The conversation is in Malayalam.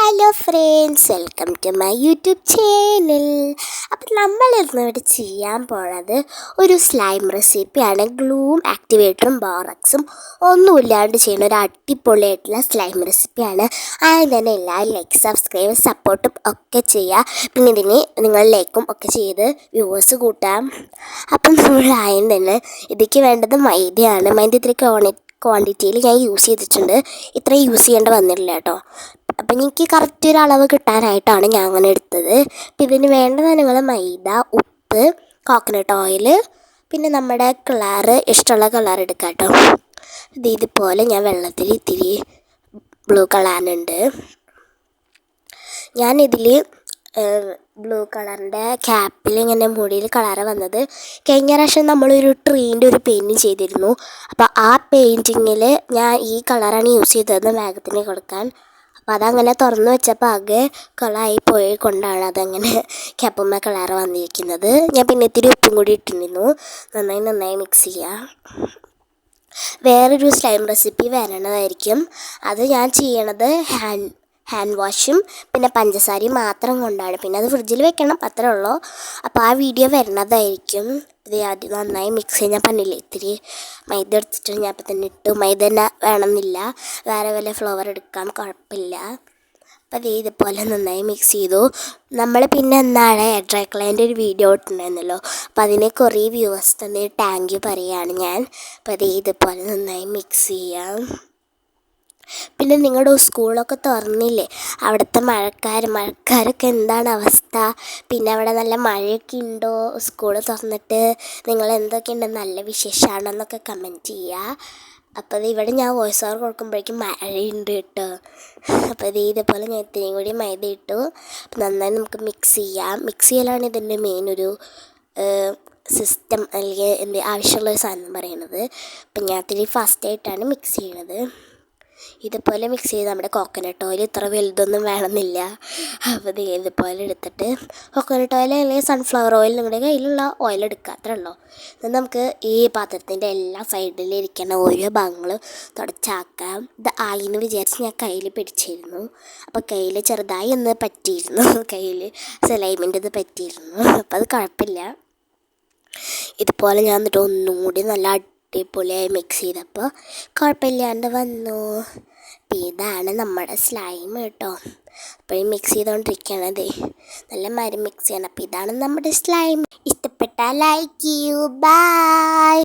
Hello friends, welcome to my YouTube channel. അപ്പം നമ്മളിന്നിവിടെ ചെയ്യാൻ പോണത് ഒരു സ്ലൈം റെസിപ്പിയാണ്. ഗ്ലൂവും ആക്ടിവേറ്ററും ബോറക്സും ഒന്നുമില്ലാണ്ട് ചെയ്യുന്ന ഒരു അടിപൊളിയായിട്ടുള്ള സ്ലൈം റെസിപ്പിയാണ്. ആദ്യം തന്നെ എല്ലാവരും ലൈക്ക്, സബ്സ്ക്രൈബ്, സപ്പോർട്ടും ഒക്കെ ചെയ്യുക. പിന്നെ ഇതിന് നിങ്ങൾ ലൈക്കും ഒക്കെ ചെയ്ത് വ്യൂവേഴ്സ് കൂട്ടാം. അപ്പം നമ്മൾ ആദ്യം തന്നെ ഇതിലേക്ക് വേണ്ടത് മൈദയാണ്. മൈദ ഇത്തിരി ക്വാണ്ടിറ്റിയിൽ ഞാൻ യൂസ് ചെയ്തിട്ടുണ്ട്. ഇത്രയും യൂസ് ചെയ്യേണ്ട വന്നിട്ടില്ല കേട്ടോ. അപ്പം എനിക്ക് കറക്റ്റ് ഒരു അളവ് കിട്ടാനായിട്ടാണ് ഞാൻ അങ്ങനെ എടുത്തത്. അപ്പം ഇതിന് വേണ്ട സാധനങ്ങൾ മൈദ, ഉപ്പ്, കോക്കനട്ട് ഓയിൽ, പിന്നെ നമ്മുടെ കളറ്, ഇഷ്ടമുള്ള കളർ എടുക്കാം കേട്ടോ. ഇതുപോലെ ഞാൻ വെള്ളത്തിൽ ഇത്തിരി ബ്ലൂ കളറുണ്ട്. ഞാനിതിൽ ബ്ലൂ കളറിൻ്റെ ക്യാപ്പിൽ ഇങ്ങനെ മുടിയിൽ കളറ് വന്നത് കഴിഞ്ഞ പ്രാവശ്യം നമ്മളൊരു ട്രീൻ്റെ ഒരു പെയിൻറ്റിങ് ചെയ്തിരുന്നു. അപ്പോൾ ആ പെയിൻറ്റിങ്ങിൽ ഞാൻ ഈ കളറാണ് യൂസ് ചെയ്തതെന്ന് വേഗത്തിന് കൊടുക്കാൻ. അപ്പോൾ അതങ്ങനെ തുറന്ന് വെച്ചപ്പോൾ ആകെ കളറായി പോയി കൊണ്ടാണ് അതങ്ങനെ ക്യാപ്പുമ്മ കളറ് വന്നിരിക്കുന്നത്. ഞാൻ പിന്നെ ഇത്തിരി ഉപ്പും കൂടി ഇട്ടിരുന്നു. നന്നായി മിക്സ് ചെയ്യുക. വേറൊരു സ്ലൈം റെസിപ്പി വരണതായിരിക്കും. അത് ഞാൻ ചെയ്യണത് ഹാൻഡ് വാഷും പിന്നെ പഞ്ചസാരയും മാത്രം കൊണ്ടാണ്. പിന്നെ അത് ഫ്രിഡ്ജിൽ വെക്കണം, അത്രേ ഉള്ളൂ. അപ്പോൾ ആ വീഡിയോ വരുന്നതായിരിക്കും. ഇത് ആദ്യം നന്നായി മിക്സ് ചെയ്യാൻ ഞാൻ പറഞ്ഞില്ലേ, ഇത്തിരി മൈദ എടുത്തിട്ട് ഞാൻ അപ്പം തന്നെ ഇട്ടു. മൈദ തന്നെ വേണമെന്നില്ല, വേറെ വല്ല ഫ്ലവർ എടുക്കാം, കുഴപ്പമില്ല. അപ്പോൾ ഇതുപോലെ നന്നായി മിക്സ് ചെയ്തു. നമ്മൾ പിന്നെ എന്താണ് ഡ്രൈ ക്ലൈൻ്റെ ഒരു വീഡിയോ ഇട്ടിട്ടുണ്ടായിരുന്നല്ലോ, അപ്പോൾ അതിനെ കുറേ വ്യൂവേഴ്സ് തന്നെ താങ്ക് യു പറയുകയാണ് ഞാൻ. അപ്പോൾ ഇതുപോലെ നന്നായി മിക്സ് ചെയ്യാം. പിന്നെ നിങ്ങളുടെ സ്കൂളൊക്കെ തുറന്നില്ലേ, അവിടുത്തെ മഴക്കാരൊക്കെ എന്താണ് അവസ്ഥ? പിന്നെ അവിടെ നല്ല മഴയൊക്കെ ഉണ്ടോ? സ്കൂൾ തുറന്നിട്ട് നിങ്ങൾ എന്തൊക്കെയുണ്ട്, നല്ല വിശേഷമാണോ എന്നൊക്കെ കമൻറ്റ് ചെയ്യുക. അപ്പോൾ ഇവിടെ ഞാൻ വോയിസ് ഓവർ കൊടുക്കുമ്പോഴേക്കും മഴയുണ്ട് കേട്ടോ. അപ്പോൾ ഇതുപോലെ ഞാൻ ഇത്രയും കൂടി മൈദ ഇട്ടു. നന്നായി നമുക്ക് മിക്സ് ചെയ്യാം. മിക്സ് ചെയ്യലാണ് ഇതിൻ്റെ മെയിൻ ഒരു സിസ്റ്റം, അല്ലെങ്കിൽ ആവശ്യമുള്ളൊരു സാധനം പറയണത്. അപ്പം ഞാൻ ഇത്തിരി ഫാസ്റ്റായിട്ടാണ് മിക്സ് ചെയ്യണത്. ഇതുപോലെ മിക്സ് ചെയ്ത് നമ്മുടെ കോക്കനട്ട് ഓയിൽ ഇത്ര വലുതൊന്നും വേണമെന്നില്ല. അപ്പോൾ ഇതുപോലെ എടുത്തിട്ട് കോക്കനട്ട് ഓയിൽ അല്ലെങ്കിൽ സൺഫ്ലവർ ഓയിൽ നിങ്ങളുടെ കയ്യിലുള്ള ഓയിൽ എടുക്കുക, അത്രേ ഉള്ളൂ. എന്നിട്ട് നമുക്ക് ഈ പാത്രത്തിൻ്റെ എല്ലാ സൈഡിലിരിക്കുന്ന ഓരോ ഭാഗങ്ങളും തുടച്ചാക്കാം. ഇത് ആയിന്ന് വിചാരിച്ച് ഞാൻ കയ്യിൽ പിടിച്ചിരുന്നു. അപ്പോൾ കയ്യിൽ ചെറുതായി ഒന്ന് പറ്റിയിരുന്നു, കയ്യിൽ സ്ലൈമിൻ്റെ ഇത് പറ്റിയിരുന്നു. അപ്പോൾ അത് കുഴപ്പമില്ല. ഇതുപോലെ ഞാൻ എന്നിട്ട് ഒന്നും കൂടി നല്ല അടിപൊളിയായി മിക്സ് ചെയ്തപ്പോൾ കുഴപ്പമില്ലാണ്ട് വന്നു. അപ്പോൾ ഇതാണ് നമ്മുടെ സ്ലൈം കേട്ടോ. അപ്പോൾ ഈ മിക്സ് ചെയ്തുകൊണ്ടിരിക്കുകയാണത്, നല്ല മരം മിക്സ് ചെയ്യണം. അപ്പോൾ ഇതാണ് നമ്മുടെ സ്ലൈം. ഇഷ്ടപ്പെട്ടാൽ ലൈക്ക് ചെയ്യൂ. ബൈ.